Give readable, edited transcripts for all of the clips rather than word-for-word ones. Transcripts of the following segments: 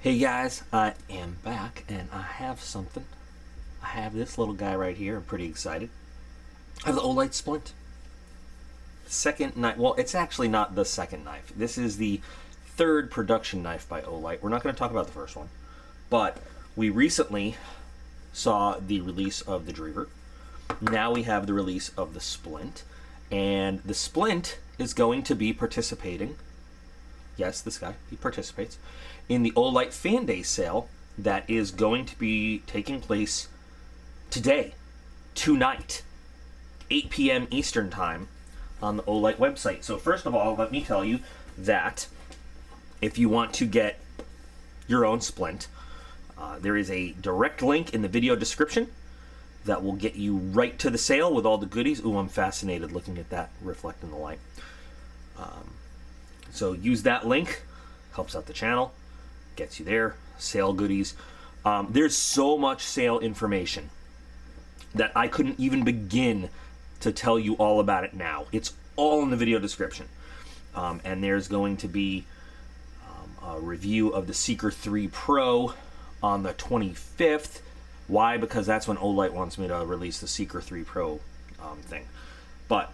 Hey guys, I am back and I have something. I have this little guy right here. I'm pretty excited. I have the Olight Splint. Second knife. Well, it's actually not the second knife. This is the third production knife by Olight. We're not going to talk about the first one, but we recently saw the release of the Drever. Now we have the release of the Splint, and the Splint is going to be participating. Yes, this guy, he participates in the Olight Fan Day sale that is going to be taking place today, tonight, 8 p.m. Eastern Time on the Olight website. So first of all, let me tell you that if you want to get your own Splint, there is a direct link in the video description that will get you right to the sale with all the goodies. Ooh, I'm fascinated looking at that reflecting the light. So use that link, helps out the channel, gets you there, sale goodies. There's so much sale information that I couldn't even begin to tell you all about it now. It's all in the video description. And there's going to be a review of the Seeker 3 Pro on the 25th. Why? Because that's when Olight wants me to release the Seeker 3 Pro thing. But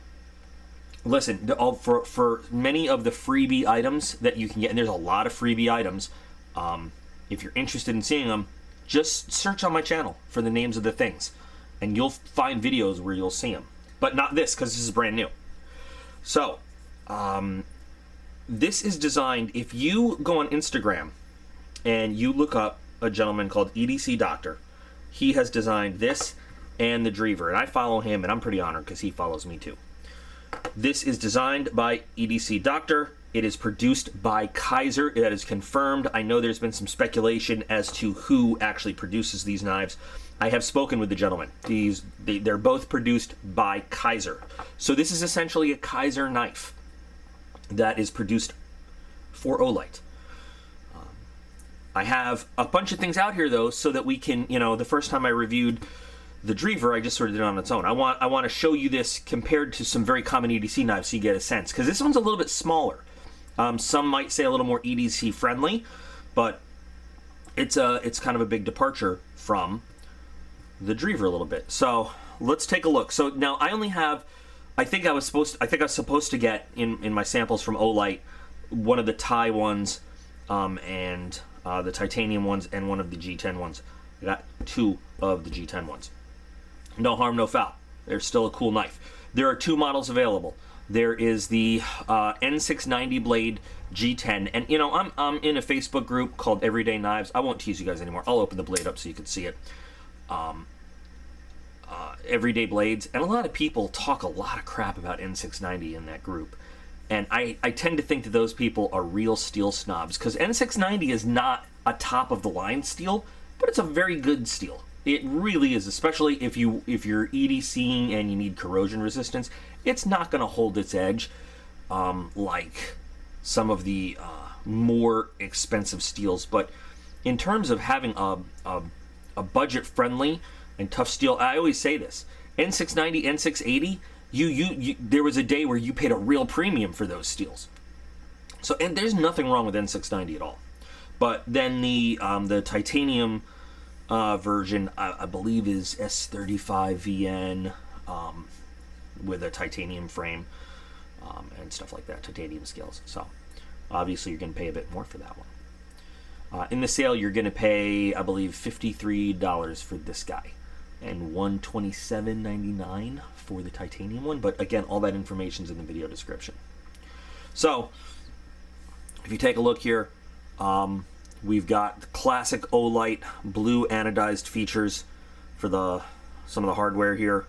listen, for many of the freebie items that you can get, and there's a lot of freebie items, if you're interested in seeing them, just search on my channel for the names of the things, and you'll find videos where you'll see them. But not this, because this is brand new. So, this is designed, if you go on Instagram and you look up a gentleman called EDC Doctor, he has designed this and the Drever, and I follow him, and I'm pretty honored because he follows me too. This is designed by EDC Doctor. It is produced by Kaiser. That is confirmed. I know there's been some speculation as to who actually produces these knives. I have spoken with the gentleman. They're both produced by Kaiser. So this is essentially a Kaiser knife that is produced for Olight. I have a bunch of things out here though, so that we can, the first time I reviewed the Drever, I just sort of did it on its own. I want to show you this compared to some very common EDC knives so you get a sense, because this one's a little bit smaller. Some might say a little more EDC friendly, but it's kind of a big departure from the Drever a little bit. So let's take a look. So now I only have, I think I was supposed to get in my samples from Olight one of the Ti ones, and the titanium ones, and one of the G10 ones. I got two of the G10 ones. No harm, no foul. They're still a cool knife. There are two models available. There is the N690 Blade G10, and I'm in a Facebook group called Everyday Knives. I won't tease you guys anymore. I'll open the blade up so you can see it. Everyday Blades, and a lot of people talk a lot of crap about N690 in that group, and I tend to think that those people are real steel snobs, because N690 is not a top of the line steel, but it's a very good steel. It really is, especially if you're EDCing and you need corrosion resistance. It's not going to hold its edge like some of the more expensive steels. But in terms of having a budget-friendly and tough steel, I always say this: N690, N680. There was a day where you paid a real premium for those steels. So, and there's nothing wrong with N690 at all. But then the titanium version, I believe, is S35VN with a titanium frame and stuff like that, titanium scales. So obviously you're going to pay a bit more for that one. In the sale, you're going to pay, I believe, $53 for this guy and $127.99 for the titanium one. But again, all that information's in the video description. So if you take a look here, we've got the classic Olight blue anodized features for some of the hardware here.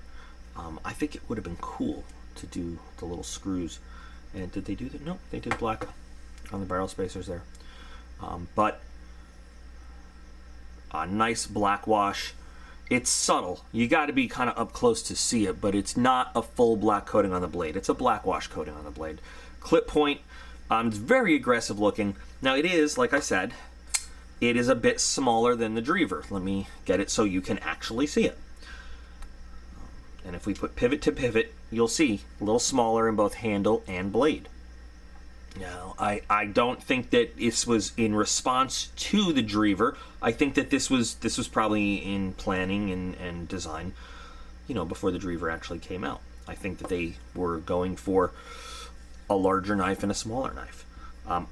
I think it would have been cool to do the little screws. And did they do that? No, they did black on the barrel spacers there. But a nice black wash. It's subtle. You got to be kind of up close to see it, but it's not a full black coating on the blade. It's a black wash coating on the blade. Clip point, it's very aggressive looking. Now it is, like I said, it is a bit smaller than the Drever. Let me get it so you can actually see it. And if we put pivot to pivot, you'll see a little smaller in both handle and blade. Now, I don't think that this was in response to the Drever. I think that this was probably in planning and design, you know, before the Drever actually came out. I think that they were going for a larger knife and a smaller knife.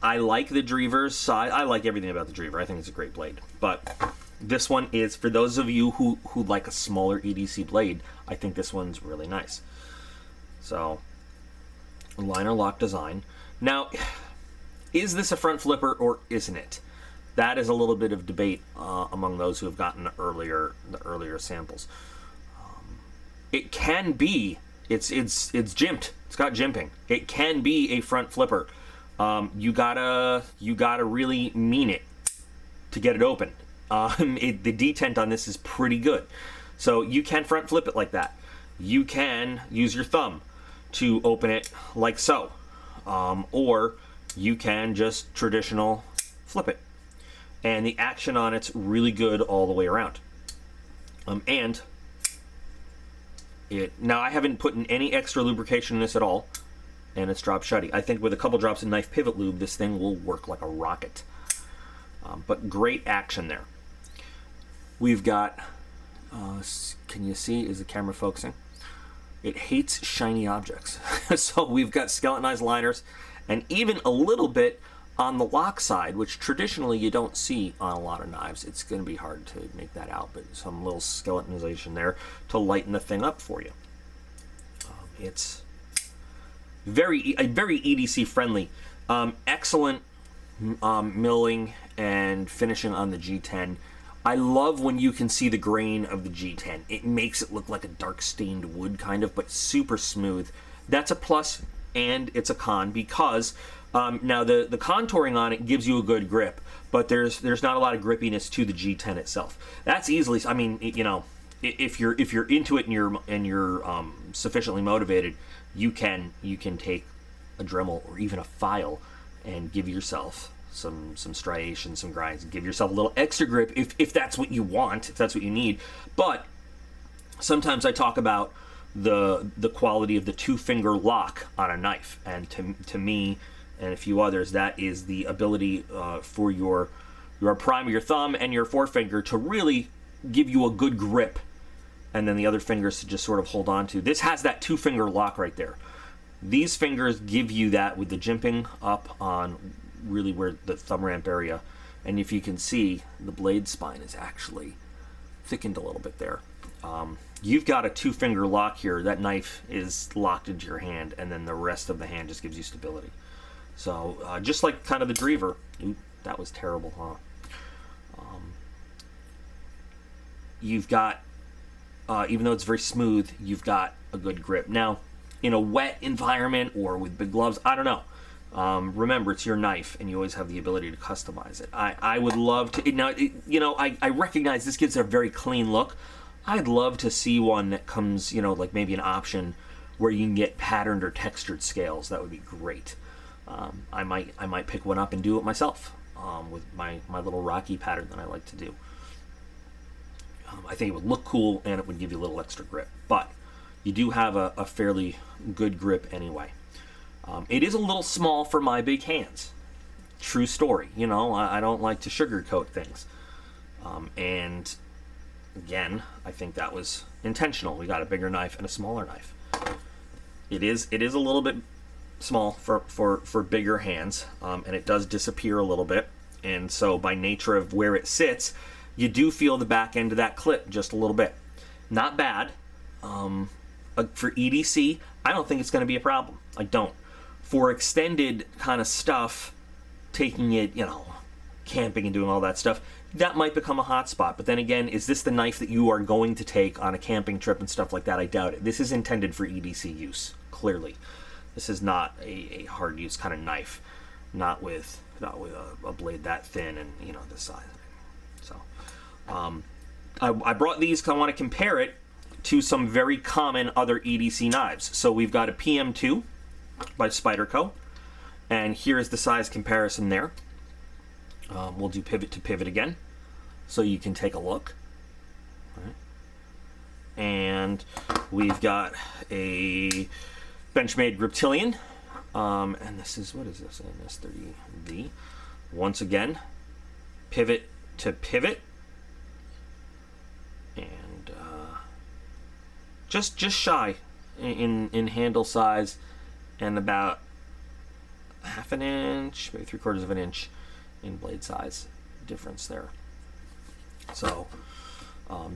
I like the Drever's size. I like everything about the Drever. I think it's a great blade. But this one is, for those of you who like a smaller EDC blade, I think this one's really nice. So, liner lock design. Now, is this a front flipper or isn't it? That is a little bit of debate among those who have gotten the earlier samples. It can be. It's jimped. It's got jimping. It can be a front flipper. You gotta really mean it to get it open. The detent on this is pretty good. So you can front flip it like that. You can use your thumb to open it like so. Or you can just traditional flip it. And the action on it's really good all the way around. And now I haven't put in any extra lubrication in this at all, and it's drop shutty. I think with a couple drops of knife pivot lube, this thing will work like a rocket. But great action there. We've got, can you see, is the camera focusing? It hates shiny objects. So we've got skeletonized liners, and even a little bit on the lock side, which traditionally you don't see on a lot of knives. It's going to be hard to make that out, but some little skeletonization there to lighten the thing up for you. It's very EDC friendly. Excellent milling and finishing on the G10. I love when you can see the grain of the G10. It makes it look like a dark stained wood kind of, but super smooth. That's a plus and it's a con, because now the contouring on it gives you a good grip, but there's not a lot of grippiness to the G10 itself. That's easily, I mean, you know, if you're into it and you're sufficiently motivated, you can take a Dremel or even a file and give yourself some striations, some grinds, and give yourself a little extra grip if that's what you want, if that's what you need. But sometimes I talk about the quality of the two-finger lock on a knife, and to me and a few others, that is the ability for your prime of your thumb and your forefinger to really give you a good grip, and then the other fingers to just sort of hold on to. This has that two-finger lock right there. These fingers give you that with the jimping up on really where the thumb ramp area, and if you can see, the blade spine is actually thickened a little bit there. You've got a two-finger lock here. That knife is locked into your hand, and then the rest of the hand just gives you stability. So just like kind of the Drever. Ooh, that was terrible, huh? You've got, even though it's very smooth, you've got a good grip. Now, in a wet environment or with big gloves, I don't know. Remember, it's your knife, and you always have the ability to customize it. I would love to. Now, you know, I recognize this gives it a very clean look. I'd love to see one that comes, you know, like maybe an option where you can get patterned or textured scales. That would be great. I might pick one up and do it myself with my little Rocky pattern that I like to do. I think it would look cool, and it would give you a little extra grip. But you do have a fairly good grip anyway. It is a little small for my big hands. True story. You know, I don't like to sugarcoat things. And again, I think that was intentional. We got a bigger knife and a smaller knife. It is a little bit small for bigger hands, and it does disappear a little bit. And so by nature of where it sits, you do feel the back end of that clip just a little bit. Not bad. For EDC, I don't think it's going to be a problem. I don't. For extended kind of stuff, taking it, you know, camping and doing all that stuff, that might become a hot spot. But then again, is this the knife that you are going to take on a camping trip and stuff like that? I doubt it. This is intended for EDC use, clearly. This is not a hard use kind of knife, not with a blade that thin and, you know, this size. So I brought these because I want to compare it to some very common other EDC knives. So we've got a PM2 by Spyderco, and here's the size comparison there. We'll do pivot to pivot again, so you can take a look. All right. And we've got a Benchmade Reptilian And this is, what is this, an S30V? Once again, pivot to pivot, and just shy in handle size, and about half an inch, maybe 3/4 of an inch in blade size difference there. So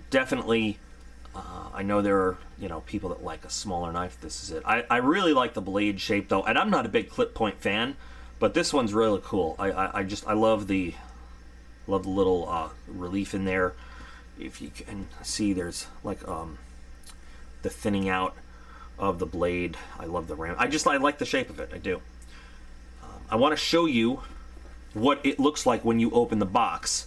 definitely, I know there are people that like a smaller knife. This is it. I really like the blade shape though, and I'm not a big clip point fan, but this one's really cool. I love the little relief in there. If you can see, there's like the thinning out of the blade. I love the ram. I like the shape of it. I do. I want to show you what it looks like when you open the box,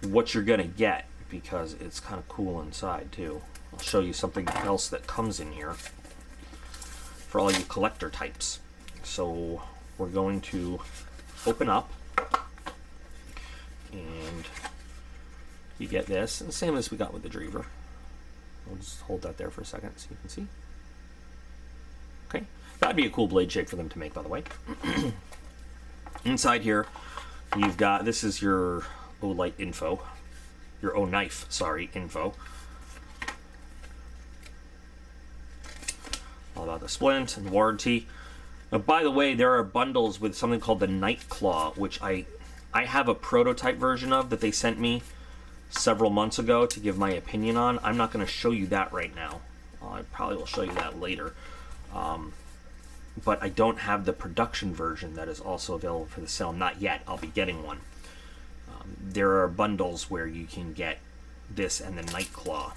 what you're gonna get, because it's kind of cool inside too. I'll show you something else that comes in here for all you collector types. So we're going to open up, and you get this, and same as we got with the Drever. We'll just hold that there for a second so you can see. Okay, that'd be a cool blade shape for them to make, by the way. Inside here, you've got, this is your Olight info, your Oknife, sorry, info. All about the splint and warranty. By the way, there are bundles with something called the Nightclaw, which I have a prototype version of that they sent me several months ago to give my opinion on. I'm not going to show you that right now. I probably will show you that later. But I don't have the production version that is also available for the sale. Not yet. I'll be getting one. There are bundles where you can get this and the Nightclaw.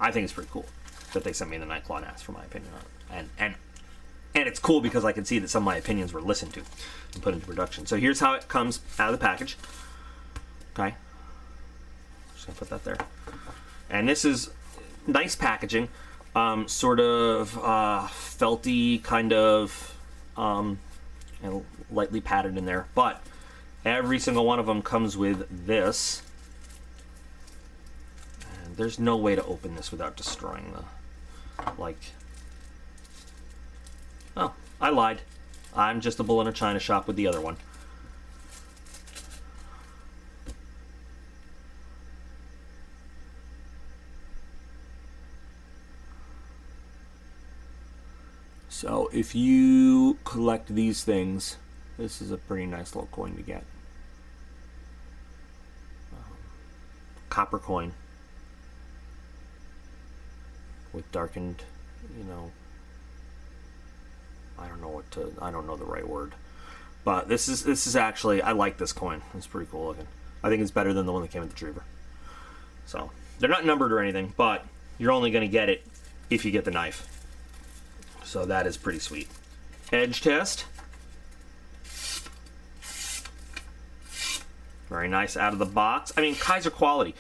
I think it's pretty cool that they sent me the Nightclaw and asked for my opinion on it. And it's cool because I can see that some of my opinions were listened to and put into production. So here's how it comes out of the package. Okay. Just gonna put that there. And this is nice packaging. Sort of felty, kind of and lightly padded in there. But every single one of them comes with this. And there's no way to open this without destroying the, like, oh, I lied. I'm just a bull in a china shop with the other one. So if you collect these things, this is a pretty nice little coin to get. Copper coin with darkened, I don't know the right word, but this is actually, I like this coin. It's pretty cool looking. I think it's better than the one that came with the Drever. So they're not numbered or anything, but you're only going to get it if you get the knife. So that is pretty sweet. Edge test. Very nice out of the box. I mean, Kaiser quality.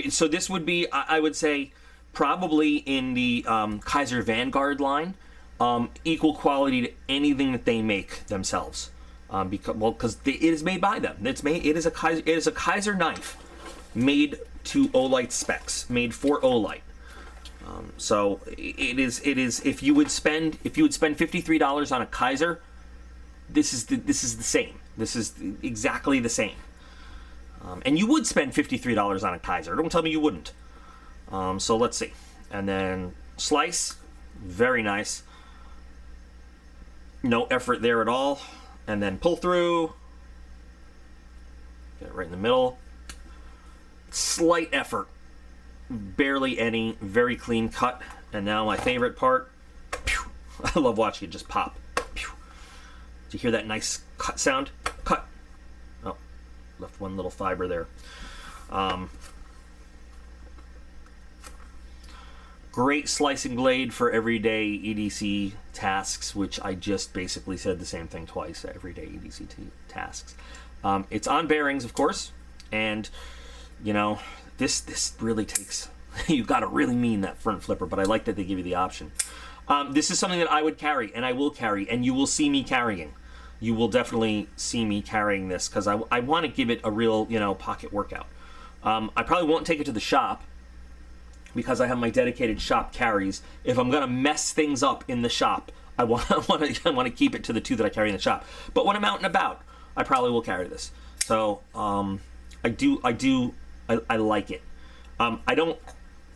So this would be, I would say, probably in the Kaiser Vanguard line, equal quality to anything that they make themselves. Because it is made by them. It is a Kaiser knife made to Olight specs, made for Olight. So it is. If you would spend $53 on a Kaiser, this is the same. This is exactly the same. And you would spend $53 on a Kaiser. Don't tell me you wouldn't. So let's see. And then slice, very nice. No effort there at all. And then pull through. Get it right in the middle. Slight effort. Barely any. Very clean cut. And now my favorite part. Pew. I love watching it just pop. Pew. Do you hear that nice cut sound? Cut. Oh, left one little fiber there. Great slicing blade for everyday EDC tasks, which I just basically said the same thing twice. Everyday EDC tasks. It's on bearings, of course, and this really takes. You've got to really mean that front flipper, but I like that they give you the option. This is something that I would carry, and I will carry, and you will see me carrying. You will definitely see me carrying this because I want to give it a real, pocket workout. I probably won't take it to the shop. because I have my dedicated shop carries. If I'm gonna mess things up in the shop, I want to keep it to the 2 that I carry in the shop. But when I'm out and about, I probably will carry this. So I like it. I don't.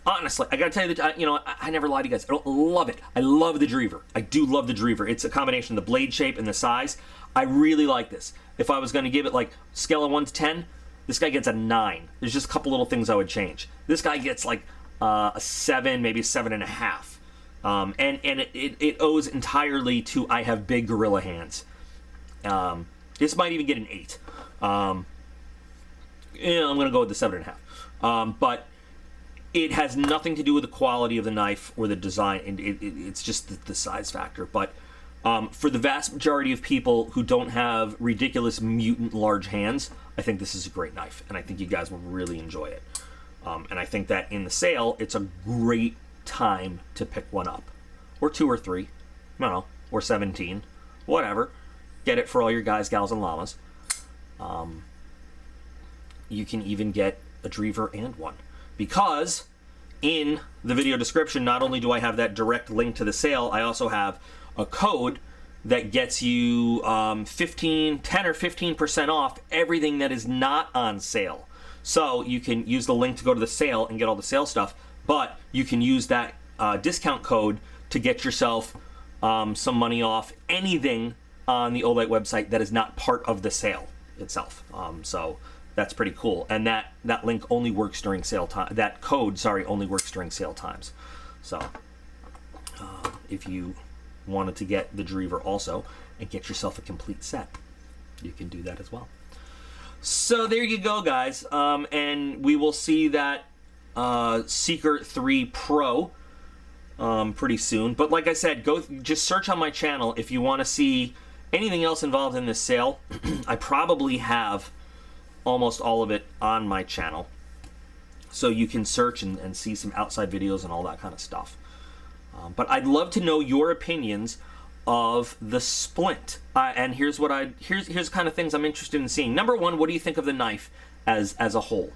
Honestly, I gotta tell you that, I never lie to you guys. I don't love it. I love the Drever. I do love the Drever. It's a combination of the blade shape and the size. I really like this. If I was gonna give it like scale of 1 to 10, this guy gets a 9. There's just a couple little things I would change. This guy gets like a 7, maybe a 7.5. And it owes entirely to I have big gorilla hands. This might even get an 8. I'm gonna go with the 7.5. But it has nothing to do with the quality of the knife or the design, and it's just the size factor. But for the vast majority of people who don't have ridiculous mutant large hands, I think this is a great knife, and I think you guys will really enjoy it. And I think that in the sale, it's a great time to pick one up. Or 2 or 3, I don't know, or 17, whatever. Get it for all your guys, gals, and llamas. You can even get a Drever and one. Because in the video description, not only do I have that direct link to the sale, I also have a code that gets you 10 or 15% off everything that is not on sale. So you can use the link to go to the sale and get all the sale stuff, but you can use that discount code to get yourself some money off anything on the Olight website that is not part of the sale itself. So that's pretty cool, and that link only works during sale time. That code, sorry, only works during sale times. So if you wanted to get the Drever also and get yourself a complete set, you can do that as well. So there you go, guys, and we will see that Seeker 3 Pro pretty soon. But like I said, go just search on my channel if you want to see anything else involved in this sale. I probably have almost all of it on my channel, so you can search and see some outside videos and all that kind of stuff. But I'd love to know your opinions of the Splint, and here's the kind of things I'm interested in seeing. Number 1, what do you think of the knife as a whole?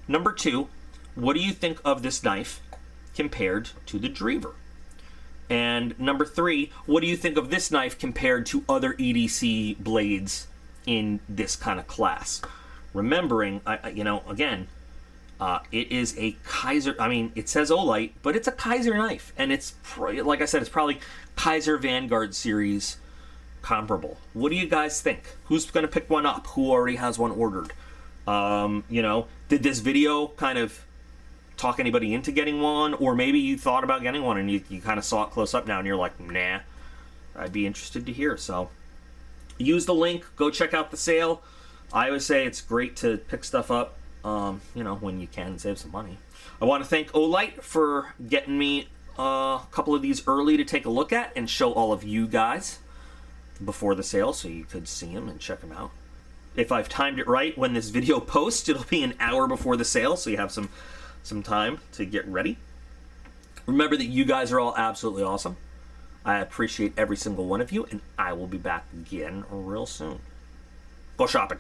Number 2, what do you think of this knife compared to the Drever? And number 3, what do you think of this knife compared to other EDC blades in this kind of class? Remembering, again, it is a Kaiser. I mean, it says Olight, but it's a Kaiser knife, and it's like I said, it's probably Kaiser Vanguard series comparable. What do you guys think? Who's going to pick one up? Who already has one ordered? Did this video kind of talk anybody into getting one, or maybe you thought about getting one and you kind of saw it close up now and you're like, nah? I'd be interested to hear. So use the link. Go check out the sale. I always say it's great to pick stuff up, when you can, save some money. I want to thank Olight for getting me a couple of these early to take a look at and show all of you guys before the sale so you could see them and check them out. If I've timed it right, when this video posts, it'll be an hour before the sale, so you have some time to get ready. Remember that you guys are all absolutely awesome. I appreciate every single one of you, and I will be back again real soon. Go shopping.